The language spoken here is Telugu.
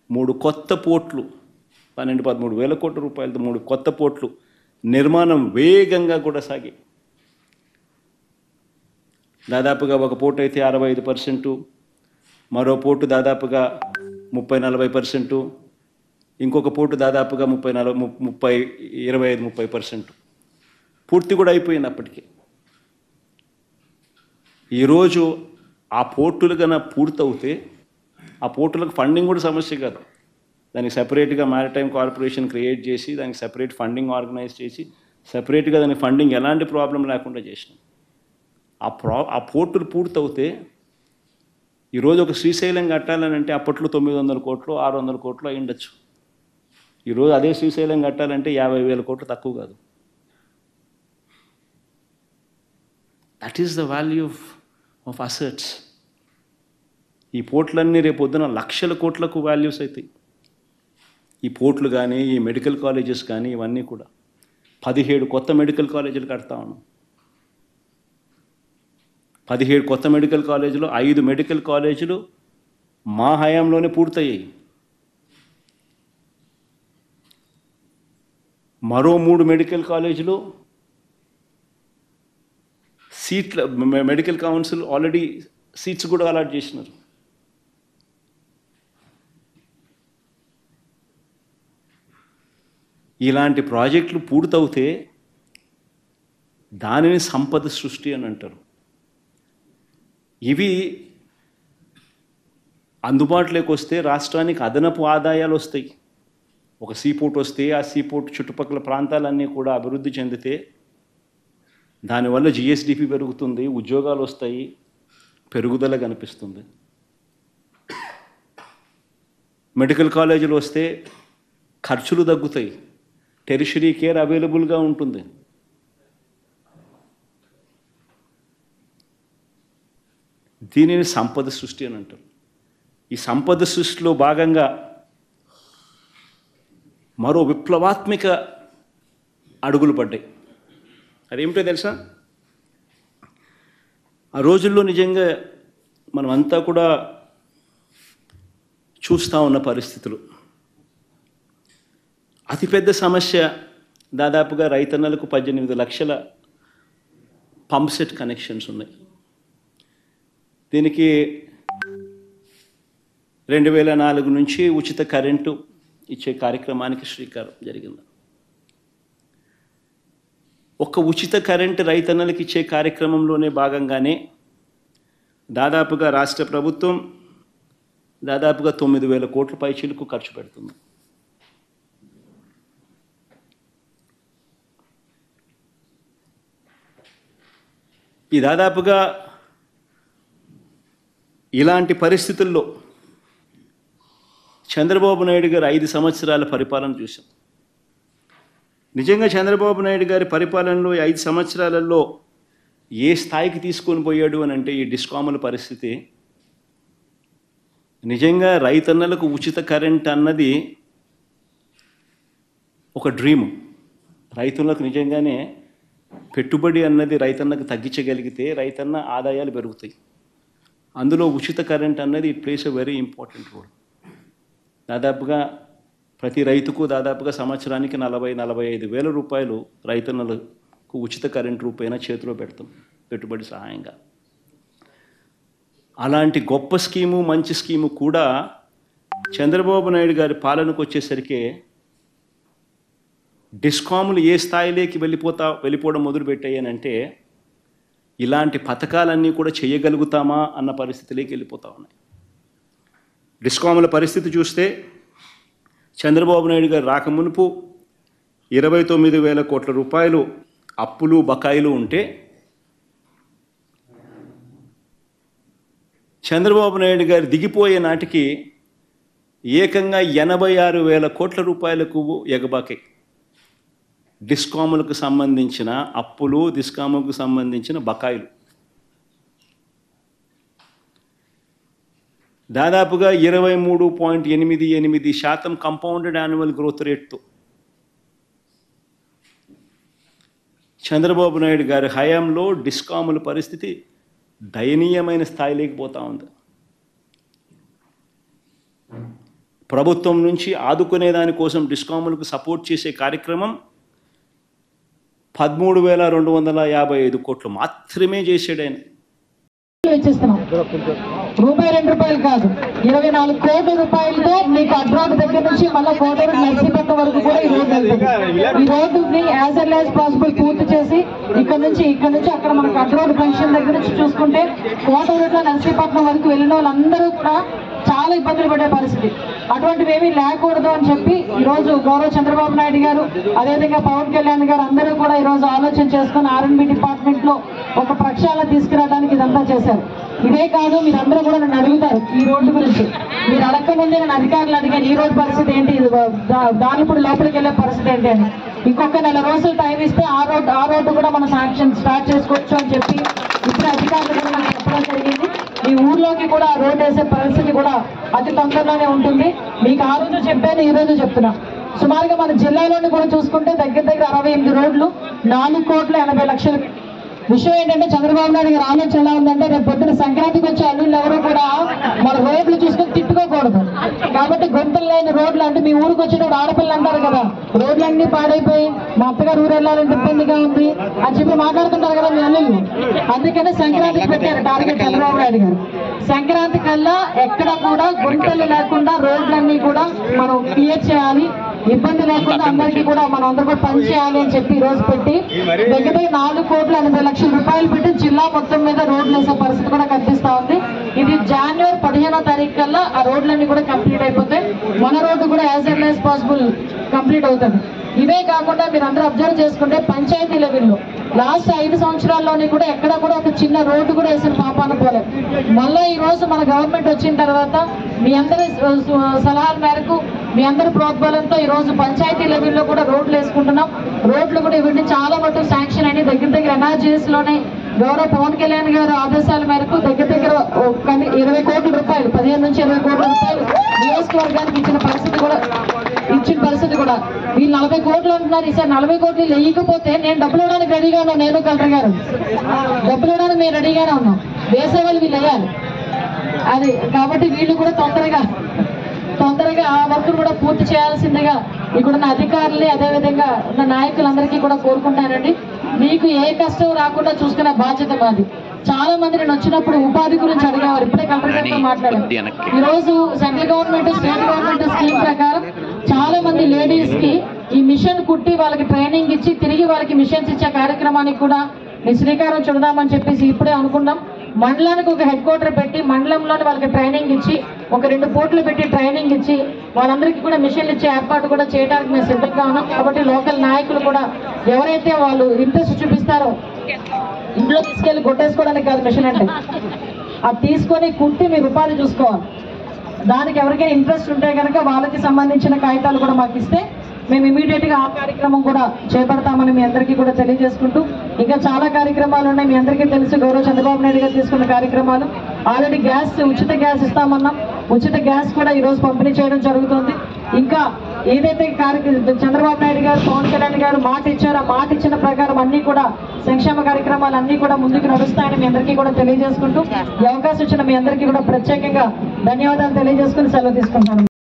3 కొత్త పోర్ట్లు 12-13 వేల కోట్ల రూపాయలతో 3 కొత్త పోర్ట్లు నిర్మాణం వేగంగా కూడా సాగి దాదాపుగా ఒక పోర్టు అయితే 65%, మరో పోర్టు దాదాపుగా 30-40%, ఇంకొక పోర్టు దాదాపుగా 25-30% పూర్తి కూడా అయిపోయింది అప్పటికి. ఈరోజు ఆ పోర్టులు కన్నా పూర్తవుతే ఆ పోర్టులకు ఫండింగ్ కూడా సమస్య కాదు. దానికి సెపరేట్గా మ్యారిటైమ్ కార్పొరేషన్ క్రియేట్ చేసి దానికి సెపరేట్ ఫండింగ్ ఆర్గనైజ్ చేసి సెపరేట్గా దానికి ఫండింగ్ ఎలాంటి ప్రాబ్లం లేకుండా చేసినాం. ఆ పోర్టులు పూర్తవుతే ఈరోజు ఒక శ్రీశైలం కట్టాలని అంటే అప్పట్లో 900 కోట్లు 600 కోట్లు అయి ఉండొచ్చు. ఈరోజు అదే శ్రీశైలం కట్టాలంటే 50,000 కోట్లు తక్కువ కాదు. That is the value of assets. ఈ పోర్ట్లన్నీ రేపు పొద్దున లక్షల కోట్లకు వాల్యూస్ అవుతాయి. ఈ పోర్ట్లు కానీ ఈ మెడికల్ కాలేజెస్ కానీ ఇవన్నీ కూడా 17 కొత్త మెడికల్ కాలేజీలు కడతా ఉన్నాం. 17 కొత్త మెడికల్ కాలేజీలు, 5 మెడికల్ కాలేజీలు మా హయాంలోనే పూర్తయ్యాయి. మరో 3 మెడికల్ కాలేజీలు సీట్ల మెడికల్ కౌన్సిల్ ఆల్రెడీ సీట్స్ కూడా అలాట్ చేసినారు. ఇలాంటి ప్రాజెక్టులు పూర్తవుతే దానిని సంపద సృష్టి అని అంటారు. ఇవి అందుబాటులోకి వస్తే రాష్ట్రానికి అదనపు ఆదాయాలు వస్తాయి. ఒక సీపోర్ట్ వస్తే ఆ సీపోర్ట్ చుట్టుపక్కల ప్రాంతాలన్నీ కూడా అభివృద్ధి చెందితే దానివల్ల జిఎస్డిపి పెరుగుతుంది, ఉద్యోగాలు వస్తాయి, పెరుగుదల కనిపిస్తుంది. మెడికల్ కాలేజీలు వస్తే ఖర్చులు తగ్గుతాయి, టెరిషరీ కేర్ అవైలబుల్గా ఉంటుంది. దీనిని సంపద సృష్టి అని అంటారు. ఈ సంపద సృష్టిలో భాగంగా మరో విప్లవాత్మక అడుగులు పడ్డాయి. అదేమిటో తెలుసా? ఆ రోజుల్లో నిజంగా మనమంతా కూడా చూస్తూ ఉన్న పరిస్థితులు. అతిపెద్ద సమస్య దాదాపుగా రైతన్నలకు 18 లక్షల పంప్ సెట్ కనెక్షన్స్ ఉన్నాయి. దీనికి 2004 నుంచి ఉచిత కరెంటు ఇచ్చే కార్యక్రమానికి శ్రీకారం జరిగింది. ఒక్క ఉచిత కరెంటు రైతన్నలకు ఇచ్చే కార్యక్రమంలోనే భాగంగానే దాదాపుగా రాష్ట్ర ప్రభుత్వం దాదాపుగా 9,000 కోట్ల పైచీలకు ఖర్చు పెడుతుంది. ఈ దాదాపుగా ఇలాంటి పరిస్థితుల్లో చంద్రబాబు నాయుడు గారు 5 సంవత్సరాల పరిపాలన చూసాం. నిజంగా చంద్రబాబు నాయుడు గారి పరిపాలనలో 5 సంవత్సరాలలో ఏ స్థాయికి తీసుకొని పోయాడు అని అంటే ఈ డిస్కాముల పరిస్థితి నిజంగా రైతన్నలకు ఉచిత కరెంట్ అన్నది ఒక డ్రీము. రైతులకు నిజంగానే పెట్టుబడి అన్నది రైతన్నకు తగ్గించగలిగితే రైతన్న ఆదాయాలు పెరుగుతాయి. అందులో ఉచిత కరెంట్ అన్నది it plays a very important role. దాదాపుగా ప్రతి రైతుకు దాదాపుగా సంవత్సరానికి 40-45 వేల రూపాయలు రైతన్నలకు ఉచిత కరెంట్ రూపైనా చేతిలో పెడతాం పెట్టుబడి సహాయంగా. అలాంటి గొప్ప స్కీము మంచి స్కీము కూడా చంద్రబాబు నాయుడు గారి పాలనకు వచ్చేసరికి డిస్కాములు ఏ స్థాయిలోకి వెళ్ళిపోవడం మొదలుపెట్టాయి అని అంటే ఇలాంటి పథకాలన్నీ కూడా చేయగలుగుతామా అన్న పరిస్థితిలోకి వెళ్ళిపోతూ ఉన్నాయి. డిస్కాముల పరిస్థితి చూస్తే చంద్రబాబు నాయుడు గారు రాకమునుపు 29,000 కోట్ల రూపాయలు అప్పులు బకాయిలు ఉంటే చంద్రబాబు నాయుడు గారు దిగిపోయే నాటికి ఏకంగా 86,000 కోట్ల రూపాయలకు ఎగబాకాయి. డిస్కాములకు సంబంధించిన అప్పులు, డిస్కాములకు సంబంధించిన బకాయిలు దాదాపుగా 23.88% కంపౌండెడ్ యాన్యువల్ గ్రోత్ రేట్తో చంద్రబాబు నాయుడు గారి హయాంలో డిస్కాముల పరిస్థితి దయనీయమైన స్థాయిలోకి పోతా ఉంది. ప్రభుత్వం నుంచి ఆదుకునే దానికోసం డిస్కాములకు సపోర్ట్ చేసే కార్యక్రమం 13,255 కోట్లు మాత్రమే చేశాడు ఆయన. రూపాయి 2 రూపాయలు కాదు, 24 కోట్ల రూపాయలతో మీకు అడ్రాడ్ దగ్గర నుంచి మళ్ళీ కోటూరు నర్సీపట్నం వరకు కూడా ఈ రోడ్డు వెళ్తుంది. ఈ రోడ్డుని యాజ్ ఎల్ యాజ్ పాసిబుల్ పూర్తి చేసి ఇక్కడ నుంచి అక్కడ మనకు అడ్రాడ్ ఫంక్షన్ దగ్గర నుంచి చూసుకుంటే కోటూరులో నర్సీపట్నం వరకు వెళ్ళిన వాళ్ళందరూ కూడా చాలా ఇబ్బందులు పడే పరిస్థితి. అటువంటివి ఏమీ లేకూడదు అని చెప్పి ఈరోజు గౌరవ చంద్రబాబు నాయుడు గారు, అదేవిధంగా పవన్ కళ్యాణ్ గారు అందరూ కూడా ఈరోజు ఆలోచన చేసుకుని R&B డిపార్ట్మెంట్ లో ఒక ప్రక్షాళన తీసుకురావడానికి ఇదంతా చేశారు. ఇదే కాదు, మీరందరూ కూడా నన్ను అడుగుతారు ఈ రోడ్డు గురించి. మీరు అడగకముందే నేను అధికారులు అడిగాను, ఈ రోడ్డు పరిస్థితి ఏంటి, దానిప్పుడు లోపలికి వెళ్ళే పరిస్థితి ఏంటి అని. ఇంకొక 4 రోజులు టైం ఇస్తే ఆ రోడ్డు కూడా మనం శాంక్షన్ స్టార్ట్ చేసుకోవచ్చు అని చెప్పి ఇప్పుడు అధికారులు కూడా మనకు చెప్పడం జరిగింది. మీ ఊర్లోకి కూడా ఆ రోడ్డు వేసే పరిస్థితి కూడా అతి తొందరలోనే ఉంటుంది. మీకు ఆ రోజు చెప్పాను, ఈ రోజు చెప్తున్నా. సుమారుగా మన జిల్లాలోని కూడా చూసుకుంటే దగ్గర 68 రోడ్లు 4,80,00,000. విషయం ఏంటంటే చంద్రబాబు నాయుడు గారు ఆలోచన ఎలా ఉందంటే రేపు పొద్దున సంక్రాంతికి వచ్చే అల్లుళ్ళు ఎవరు కూడా మన రోడ్లు చూసుకొని తిట్టుకోకూడదు. కాబట్టి గుంతలు లేని రోడ్లు అంటే మీ ఊరికి వచ్చేటప్పుడు ఆడపిల్లలు అంటారు కదా, రోడ్లన్నీ పాడైపోయి మా అత్తగారు ఊరు వెళ్ళాలంటే ఇబ్బందిగా ఉంది అని చెప్పి మాట్లాడుతుంటారు కదా మీ అల్లుళ్ళు. అందుకనే సంక్రాంతికి పెట్టారు టార్గెట్ చంద్రబాబు నాయుడు గారు. సంక్రాంతి కల్లా ఎక్కడ కూడా గుంతలు లేకుండా రోడ్లన్నీ కూడా మనం క్లియర్ చేయాలి, ఇబ్బంది లేకుండా అందరికీ కూడా మనం అందరూ కూడా పని చేయాలి అని చెప్పి ఈ రోజు పెట్టి దగ్గర 4,80,00,000 రూపాయలు పెట్టి జిల్లా మొత్తం మీద రోడ్లు వేసే పరిస్థితి కూడా కనిపిస్తా ఉంది. ఇది జనవరి 15వ తారీఖు కల్లా ఆ రోడ్లన్నీ కూడా కంప్లీట్ అయిపోతాయి. మన రోడ్డు కూడా as early as possible complete అవుతుంది. ఇవే కాకుండా మీరు అందరూ అబ్జర్వ్ చేసుకుంటే పంచాయతీ లెవెల్లో లాస్ట్ 5 సంవత్సరాల్లోని కూడా ఎక్కడ కూడా ఒక చిన్న రోడ్డు కూడా వేసిన పాపాన పోలేదు. మళ్ళీ ఈ రోజు మన గవర్నమెంట్ వచ్చిన తర్వాత మీ అందరి సలహాల మేరకు, మీ అందరి ప్రోద్బలంతో ఈ రోజు పంచాయతీ లెవెల్లో కూడా రోడ్లు వేసుకుంటున్నాం. రోడ్లు కూడా ఇవన్నీ చాలా మటుకు శాంక్షన్ అయినాయి. దగ్గర ఎన్ఆర్జీఎస్ లోనే గౌరవ పవన్ కళ్యాణ్ గారి ఆదేశాల మేరకు దగ్గర 20 కోట్ల రూపాయలు, 15 నుంచి 20 కోట్ల రూపాయలు నియోజకవర్గానికి ఇచ్చిన పరిస్థితి కూడా వీళ్ళు 40 కోట్లు అంటున్నారు. ఈసారి 40 కోట్లు వేయకపోతే నేను డబ్బులు ఇవ్వడానికి రెడీగా ఉన్నాను. నేను కలెక్టర్ గారు డబ్బులు ఇవ్వడానికి మేము రెడీగానే ఉన్నాం. వేసే వాళ్ళు వీళ్ళు వేయాలి అది. కాబట్టి వీళ్ళు కూడా తొందరగా ఆ వర్క్ కూడా పూర్తి చేయాల్సిందిగా ఇక్కడున్న అధికారులు అదేవిధంగా ఉన్న నాయకులందరికీ కూడా కోరుకుంటానండి. మీకు ఏ కష్టం రాకుండా చూసుకునే బాధ్యత మాది. చాలా మంది నేను వచ్చినప్పుడు ఉపాధి గురించి అడిగేవారు. ఇప్పుడే కలెక్టర్ గారితో మాట్లాడారు. ఈ రోజు central government, state government scheme ప్రకారం చాలా మంది లేడీస్ కి ఈ మిషన్ కుట్టి వాళ్ళకి ట్రైనింగ్ ఇచ్చి తిరిగి వాళ్ళకి మిషన్స్ ఇచ్చే కార్యక్రమానికి కూడా శ్రీకారం చుడదామని చెప్పేసి ఇప్పుడే అనుకున్నాం. మండలానికి ఒక హెడ్ క్వార్టర్ పెట్టి మండలంలోని వాళ్ళకి ట్రైనింగ్ ఇచ్చి ఒక 2 పోర్టులు పెట్టి ట్రైనింగ్ ఇచ్చి వాళ్ళందరికీ కూడా మిషన్లు ఇచ్చే ఏర్పాటు కూడా చేయడానికి మేము సిద్ధంగా ఉన్నాం. కాబట్టి లోకల్ నాయకులు కూడా ఎవరైతే వాళ్ళు ఇంట్రెస్ట్ చూపిస్తారో ఇంట్లో తీసుకెళ్లి కొట్టేసుకోవడానికి కాదు మిషన్ అంటే, అది తీసుకొని కుట్టి మీరు ఉపాధి చూసుకోవాలి. దానికి ఎవరికైనా ఇంట్రెస్ట్ ఉంటే కనుక వాళ్ళకి సంబంధించిన కాగితాలు కూడా మాకు ఇస్తే మేము ఇమీడియట్ గా ఆ కార్యక్రమం కూడా చేపడతామని మీ అందరికీ కూడా తెలియజేసుకుంటూ, ఇంకా చాలా కార్యక్రమాలు ఉన్నాయి. మీ అందరికీ తెలుసు గౌరవ చంద్రబాబు నాయుడు గారు తీసుకున్న కార్యక్రమాలు. ఆల్రెడీ ఉచిత గ్యాస్ ఇస్తామన్నాం. ఉచిత గ్యాస్ కూడా ఈ రోజు పంపిణీ చేయడం జరుగుతుంది. ఇంకా ఏదైతే చంద్రబాబు నాయుడు గారు, పవన్ కళ్యాణ్ గారు మాట ఇచ్చారో ఆ మాట ఇచ్చిన ప్రకారం అన్ని కూడా సంక్షేమ కార్యక్రమాలు అన్ని కూడా ముందుకు నడుస్తాయని మీ అందరికీ కూడా తెలియజేసుకుంటూ, ఈ అవకాశం ఇచ్చిన మీ అందరికీ కూడా ప్రత్యేకంగా ధన్యవాదాలు తెలియజేసుకుని సెలవు తీసుకుంటాను.